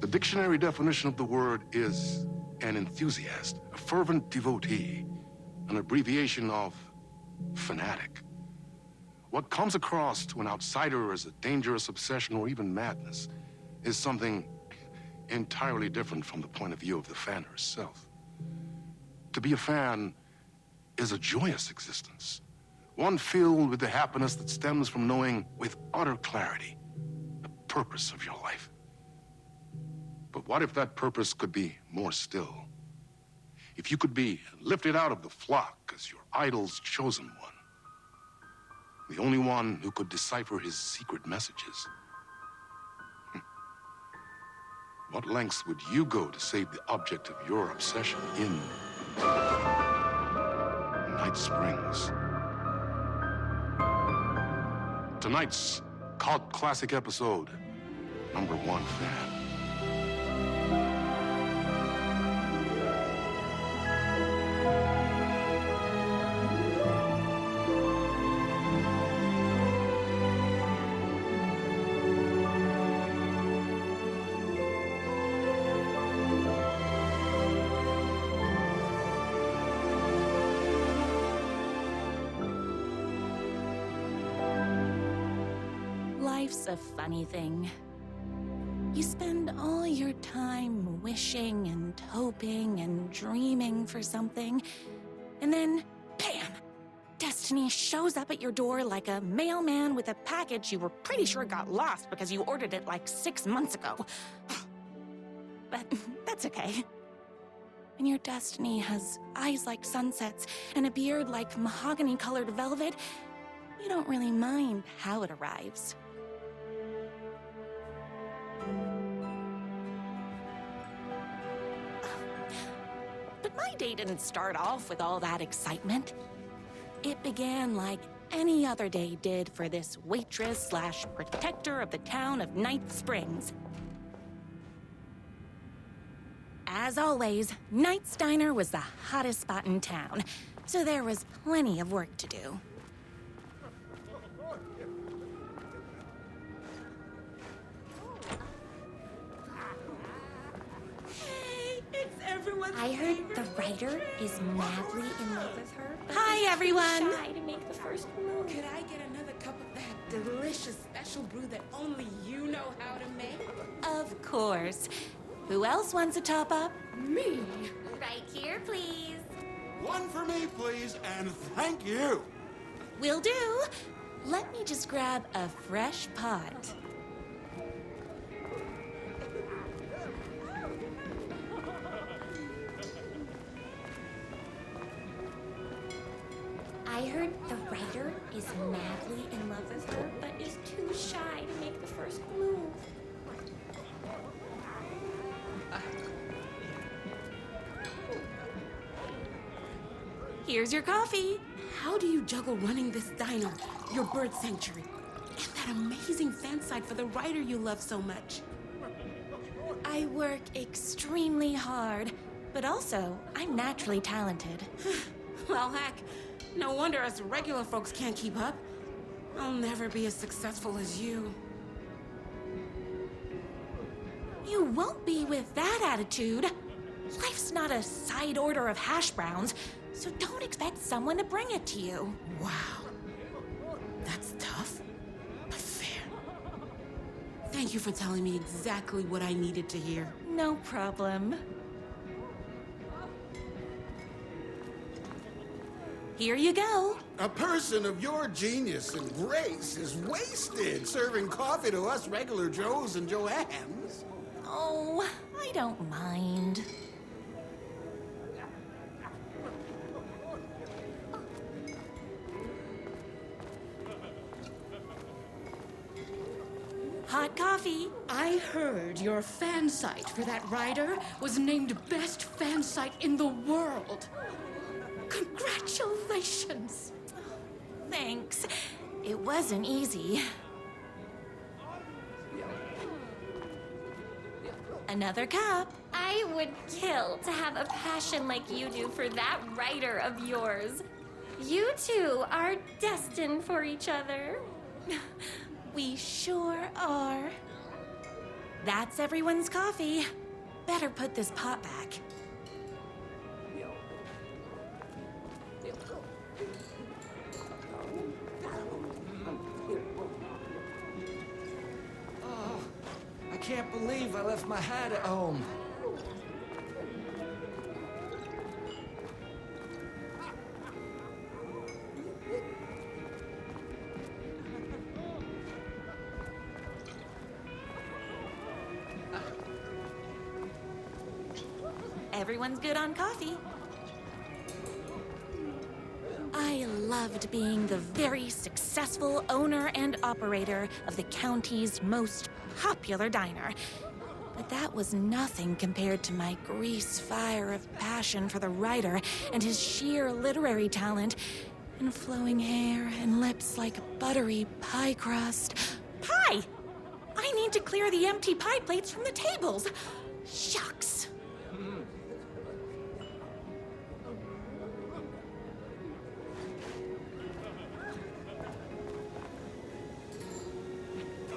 The dictionary definition of the word is an enthusiast, a fervent devotee, an abbreviation of fanatic. What comes across to an outsider as a dangerous obsession or even madness is something entirely different from the point of view of the fan herself. To be a fan is a joyous existence, one filled with the happiness that stems from knowing with utter clarity the purpose of your life. But what if that purpose could be more still? If you could be lifted out of the flock as your idol's chosen one, the only one who could decipher his secret messages. What lengths would you go to save the object of your obsession in Night Springs? Tonight's cult classic episode, number 1 fan. Life's a funny thing. You spend all your time wishing and hoping and dreaming for something, and then, bam! Destiny shows up at your door like a mailman with a package you were pretty sure got lost because you ordered it like 6 months ago. But that's okay. When your destiny has eyes like sunsets and a beard like mahogany-colored velvet, you don't really mind how it arrives. But my day didn't start off with all that excitement. It began like any other day did for this waitress/protector of the town of Night Springs. As always, Night's Diner was the hottest spot in town, so there was plenty of work to do. I heard the writer is madly in love with her. But Hi, everyone. Shy to make the first move. Could I get another cup of that delicious special brew that only you know how to make? Of course. Who else wants a top up? Me? Right here, please. One for me, please, and thank you. Will do. Let me just grab a fresh pot. I heard the writer is madly in love with her, but is too shy to make the first move. Here's your coffee. How do you juggle running this diner, your bird sanctuary, and that amazing fan site for the writer you love so much? I work extremely hard, but also I'm naturally talented. Well, heck, no wonder us regular folks can't keep up. I'll never be as successful as you. You won't be with that attitude. Life's not a side order of hash browns, so don't expect someone to bring it to you. Wow. That's tough, but fair. Thank you for telling me exactly what I needed to hear. No problem. Here you go. A person of your genius and grace is wasted serving coffee to us regular Joes and Joannes. Oh, I don't mind. Hot coffee. I heard your fan site for that writer was named best fan site in the world. Congratulations! Thanks. It wasn't easy. Another cup. I would kill to have a passion like you do for that writer of yours. You two are destined for each other. We sure are. That's everyone's coffee. Better put this pot back. I can't believe I left my hat at home. Everyone's good on coffee. I loved being the very successful owner and operator of the county's most popular diner. But that was nothing compared to my grease fire of passion for the writer and his sheer literary talent, and flowing hair and lips like buttery pie crust. Pie! I need to clear the empty pie plates from the tables. Shucks.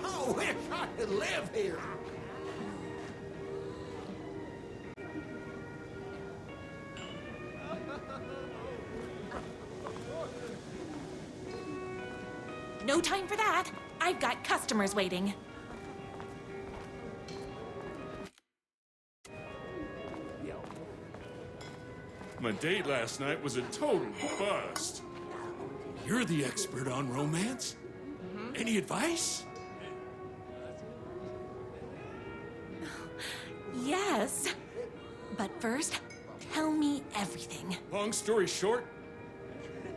Oh, wish I could live here. No time for that. I've got customers waiting. My date last night was a total bust. You're the expert on romance. Any advice? Yes. But first, tell me everything. Long story short,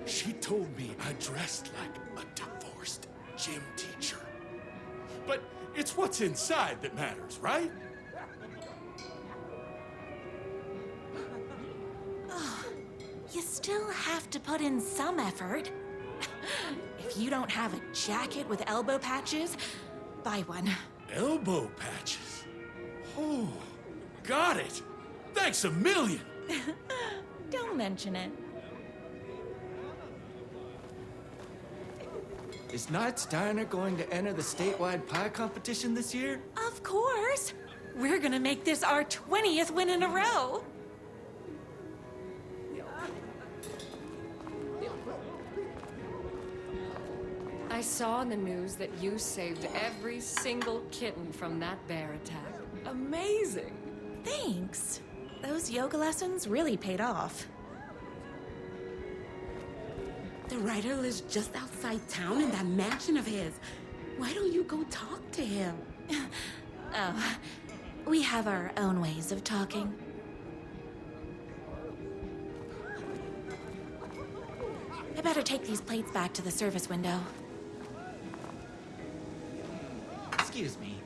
she told me I dressed like a divorced gym teacher. But it's what's inside that matters, right? You still have to put in some effort. If you don't have a jacket with elbow patches, buy one. Elbow patches. Oh, got it. Thanks a million. Don't mention it. Is Knight's Diner going to enter the statewide pie competition this year? Of course. We're gonna make this our 20th win in a row. I saw in the news that you saved every single kitten from that bear attack. Amazing! Thanks. Those yoga lessons really paid off. The writer lives just outside town in that mansion of his. Why don't you go talk to him? Oh, we have our own ways of talking. I better take these plates back to the service window. Excuse me,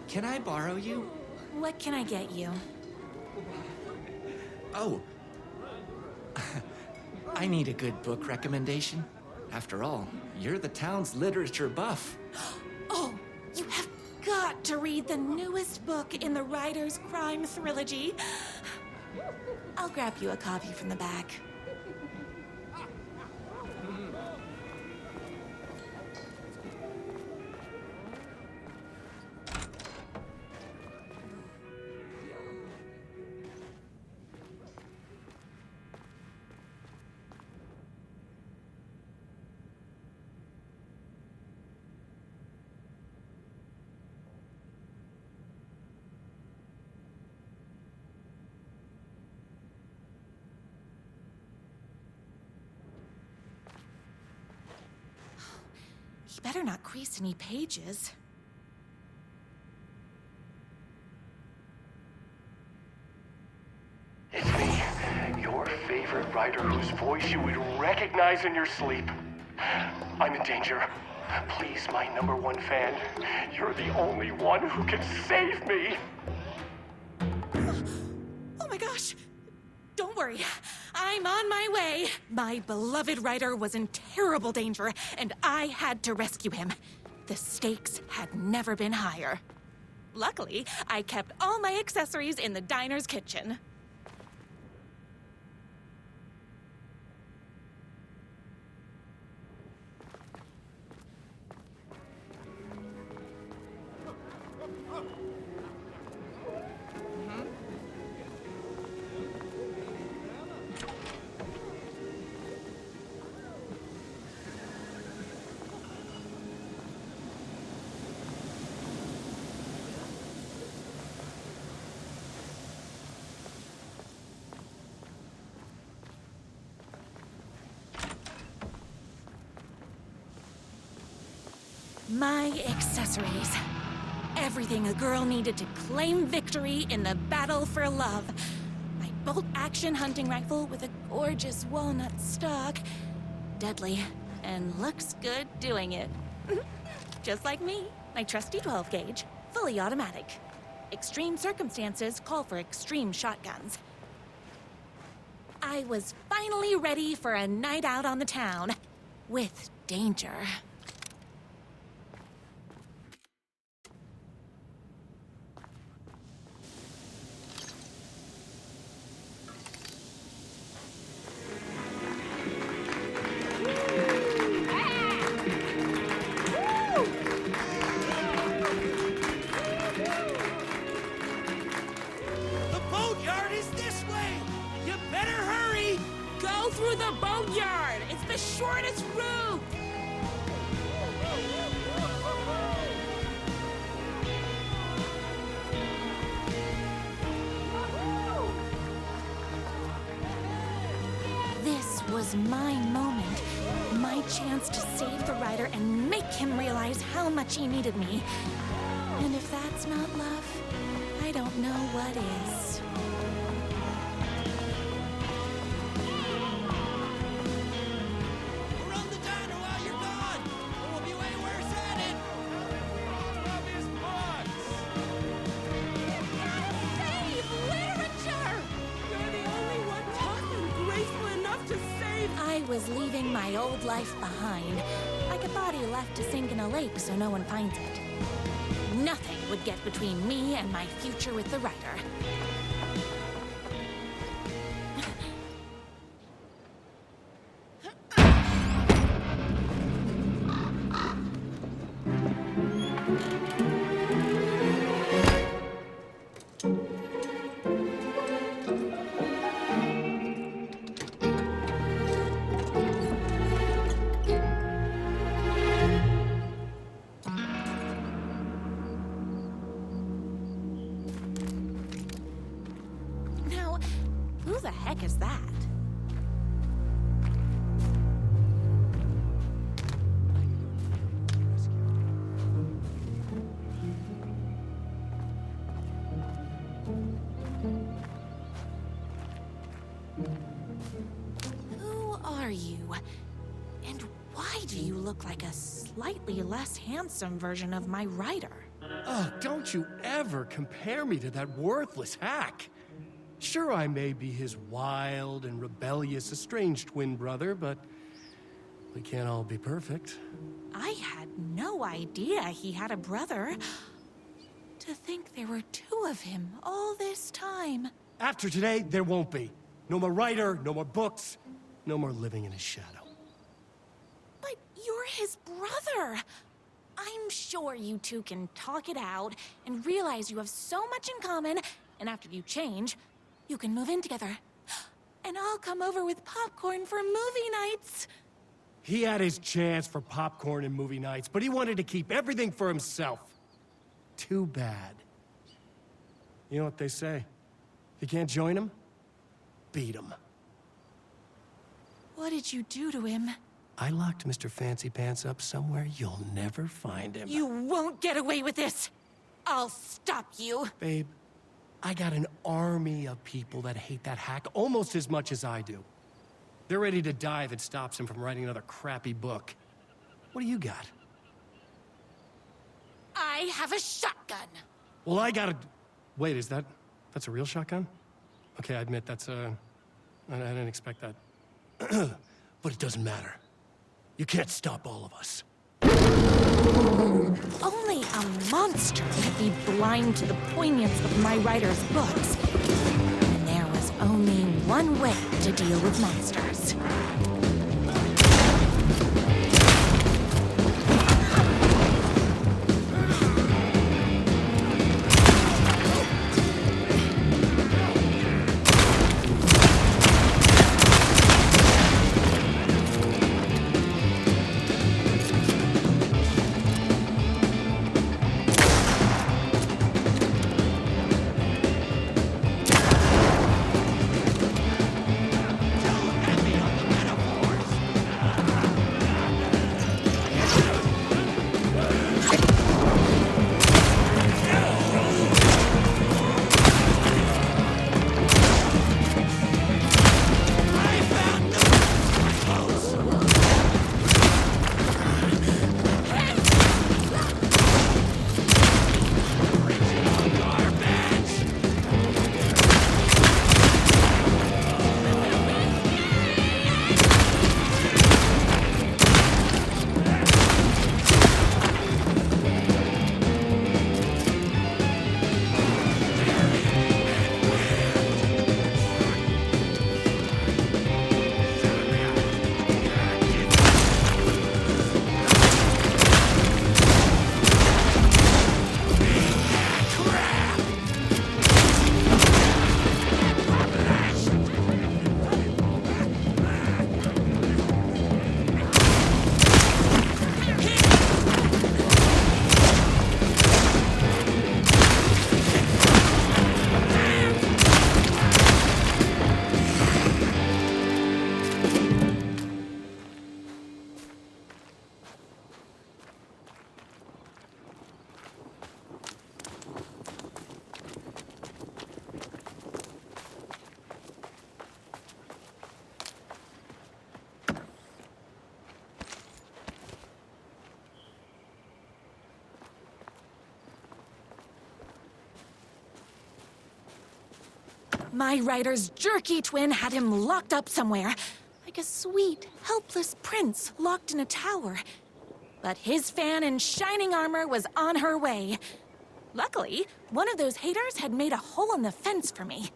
can I borrow you? What can I get you? Oh. I need a good book recommendation. After all, you're the town's literature buff. Oh, you have got to read the newest book in the Writer's Crime Trilogy. I'll grab you a copy from the back. You better not crease any pages. It's me, your favorite writer whose voice you would recognize in your sleep. I'm in danger. Please, my #1 fan, you're the only one who can save me. Oh my gosh! Don't worry, I'm on my way. My beloved writer was in terrible danger, and I had to rescue him. The stakes had never been higher. Luckily, I kept all my accessories in the diner's kitchen. My accessories. Everything a girl needed to claim victory in the battle for love. My bolt-action hunting rifle with a gorgeous walnut stock. Deadly, and looks good doing it. Just like me, my trusty 12-gauge, fully automatic. Extreme circumstances call for extreme shotguns. I was finally ready for a night out on the town. With danger. The boatyard is this way! You better hurry! Go through the boatyard! It's the shortest route! This was my moment. My chance to save the rider and make him realize how much he needed me. And if that's not love, I don't know what is. We'll run the diner while you're gone! Or we'll be way worse at it! Love is bugs! Save literature! You're the only one tough and graceful enough to save. I was leaving my old life behind, like a body left to sink in a lake so no one finds it. Nothing would get between me and my future with the writer. Now, who the heck is that? Who are you? And why do you look like a slightly less handsome version of my rider? Oh, don't you ever compare me to that worthless hack. Sure, I may be his wild and rebellious estranged twin brother, but we can't all be perfect. I had no idea he had a brother. To think there were two of him all this time. After today, there won't be. No more writer, no more books, no more living in his shadow. But you're his brother. I'm sure you two can talk it out and realize you have so much in common, and after you change, you can move in together. And I'll come over with popcorn for movie nights. He had his chance for popcorn and movie nights, but he wanted to keep everything for himself. Too bad. You know what they say? If you can't join him, beat him. What did you do to him? I locked Mr. Fancy Pants up somewhere you'll never find him. You won't get away with this. I'll stop you. Babe, I got an army of people that hate that hack almost as much as I do. They're ready to die if it stops him from writing another crappy book. What do you got? I have a shotgun. Well, I got a... Wait, that's a real shotgun? Okay, I admit I didn't expect that. But it doesn't matter. You can't stop all of us. Only a monster could be blind to the poignance of my writer's books. And there was only one way to deal with monsters. My writer's jerky twin had him locked up somewhere, like a sweet, helpless prince locked in a tower. But his fan in shining armor was on her way. Luckily, one of those haters had made a hole in the fence for me.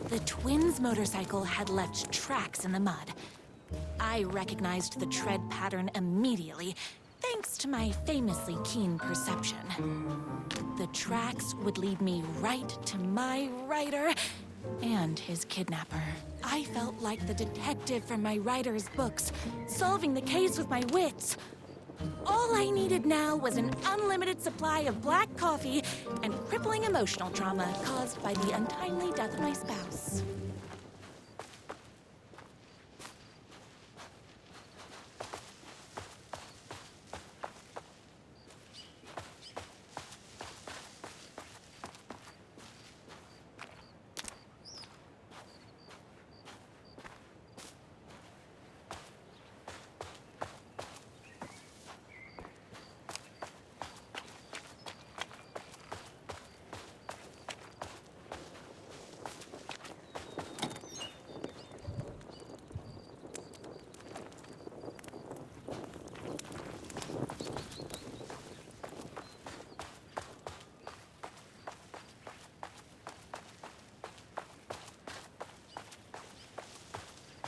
The twins' motorcycle had left tracks in the mud. I recognized the tread pattern immediately, thanks to my famously keen perception. The tracks would lead me right to my writer and his kidnapper. I felt like the detective from my writer's books, solving the case with my wits. All I needed now was an unlimited supply of black coffee and crippling emotional trauma caused by the untimely death of my spouse.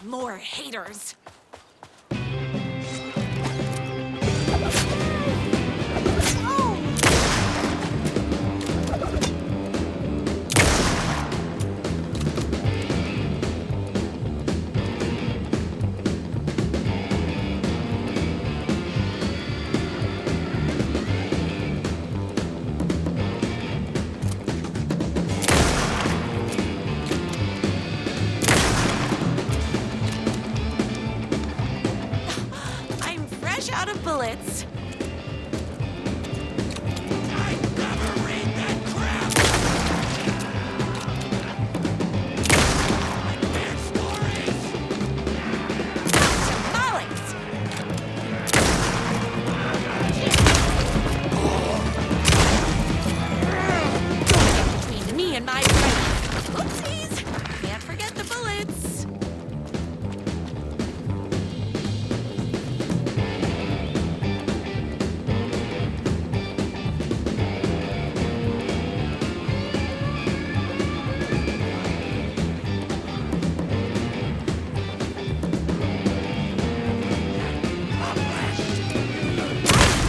more haters. I'm fresh out of bullets. I never read that crap! Their stories! Tamales! Between me and my friends. Oopsies! Can't forget the bullets.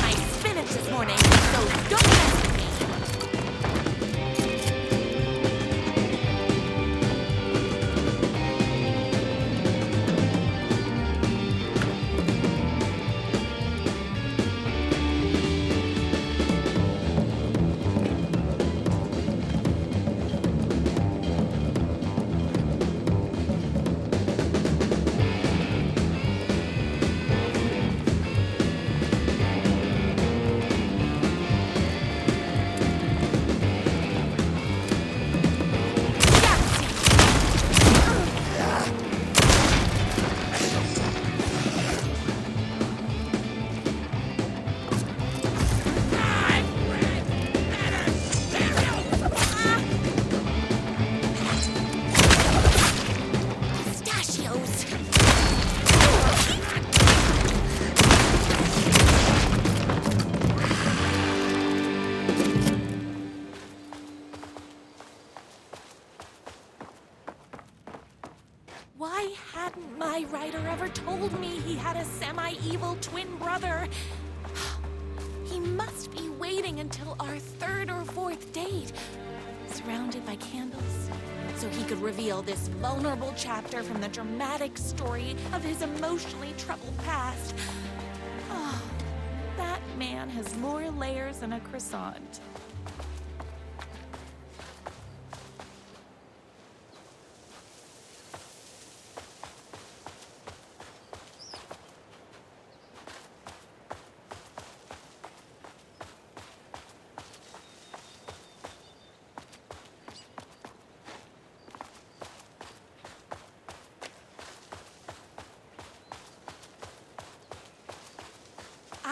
I spinach this morning, so don't mess with me. Pistachios! Why hadn't my writer ever told me he had a semi-evil twin brother? He must be waiting until our third or fourth date, surrounded by candles, so he could reveal this vulnerable chapter from the dramatic story of his emotionally troubled past. Oh, that man has more layers than a croissant.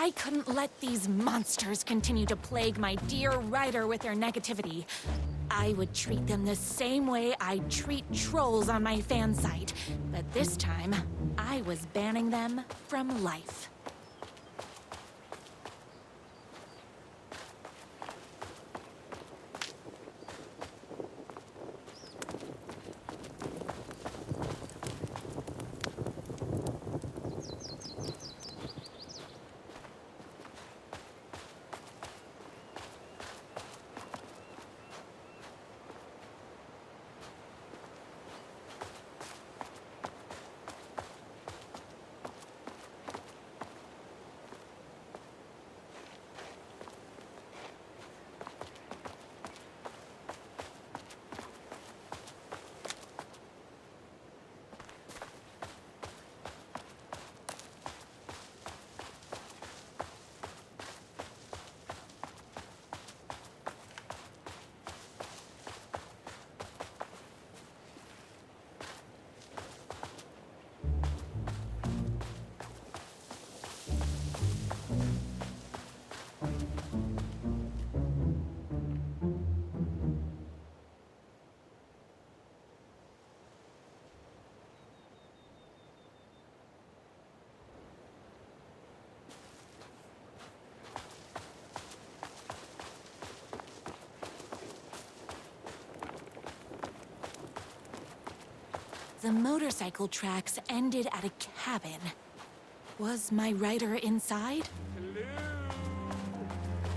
I couldn't let these monsters continue to plague my dear writer with their negativity. I would treat them the same way I'd treat trolls on my fan site, but this time, I was banning them from life. The motorcycle tracks ended at a cabin. Was my rider inside? Hello?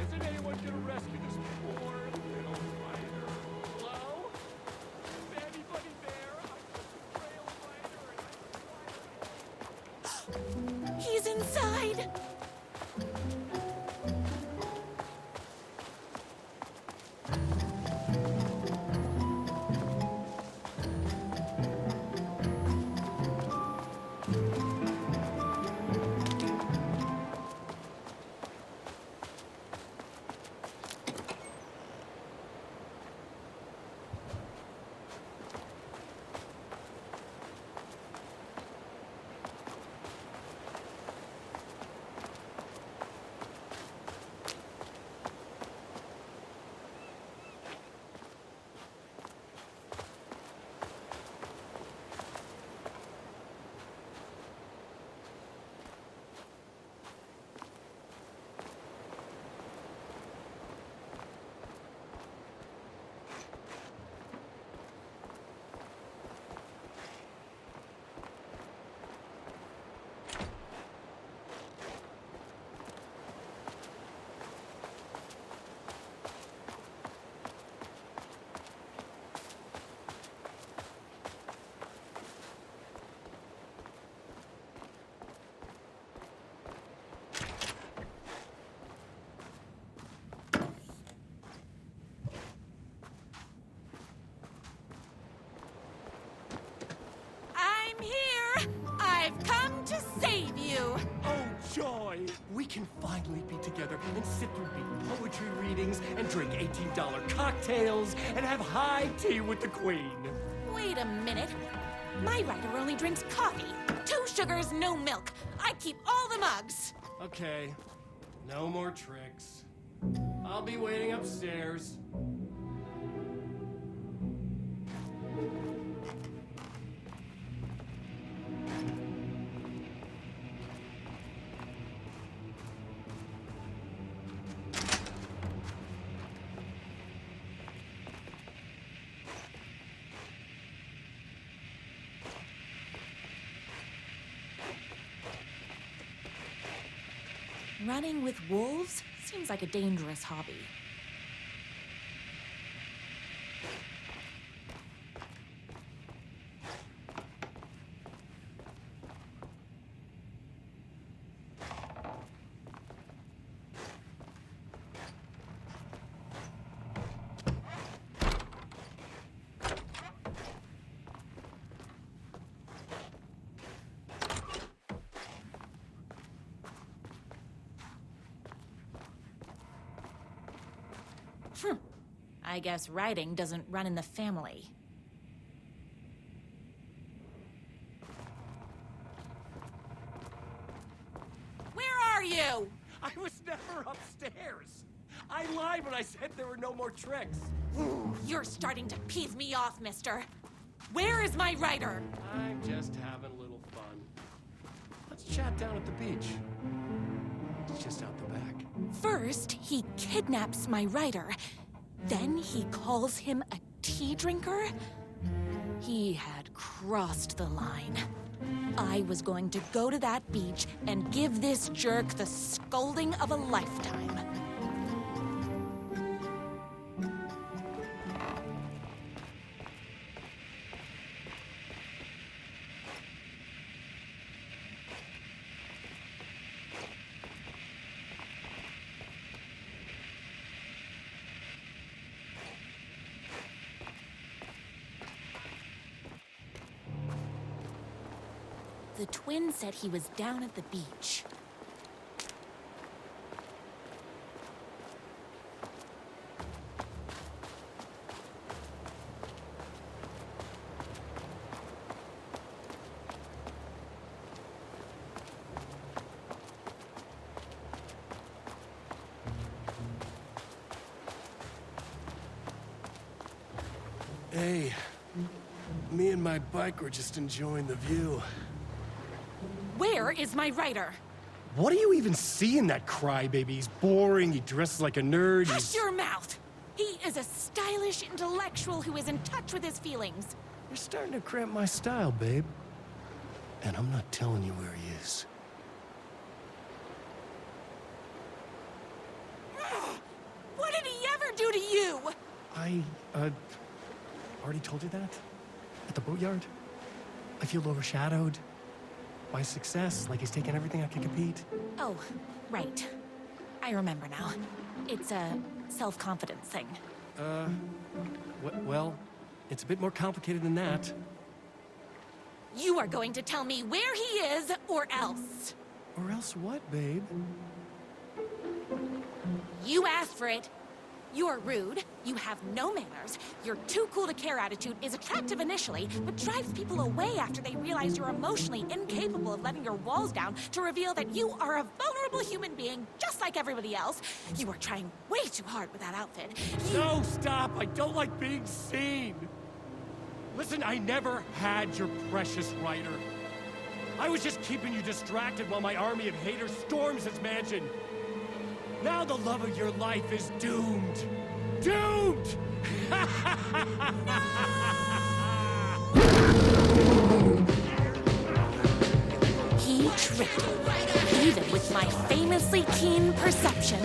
Isn't anyone gonna rescue this poor little rider? Hello? Is anybody there? I'm just a frail rider and He's inside! I'm here! I've come to save you! Oh, joy! We can finally be together and sit through big poetry readings and drink $18 cocktails and have high tea with the Queen. Wait a minute. My rider only drinks coffee. 2 sugars, no milk. I keep all the mugs. Okay, no more tricks. I'll be waiting upstairs. Running with wolves seems like a dangerous hobby. I guess riding doesn't run in the family. Where are you? I was never upstairs. I lied when I said there were no more tricks. You're starting to piss me off, mister. Where is my rider? I'm just having a little fun. Let's chat down at the beach. It's just out the back. First, he kidnaps my rider. Then he calls him a tea drinker? He had crossed the line. I was going to go to that beach and give this jerk the scolding of a lifetime. The twin said he was down at the beach. Hey, me and my bike were just enjoying the view. Where is my rider? What do you even see in that crybaby? He's boring, he dresses like a nerd, Hush your mouth! He is a stylish intellectual who is in touch with his feelings. You're starting to cramp my style, babe. And I'm not telling you where he is. What did he ever do to you? I, already told you that? At the boatyard? I feel overshadowed by success, like he's taken everything I can compete. Oh, right. I remember now. It's a self-confidence thing. Well, it's a bit more complicated than that. You are going to tell me where he is, or else. Or else what, babe? You asked for it. You're rude, you have no manners, your too cool to care attitude is attractive initially, but drives people away after they realize you're emotionally incapable of letting your walls down to reveal that you are a vulnerable human being just like everybody else. You are trying way too hard with that outfit. No, stop! I don't like being seen! Listen, I never had your precious writer. I was just keeping you distracted while my army of haters storms his mansion. Now the love of your life is doomed. Doomed! He tricked me, even with my famously keen perception.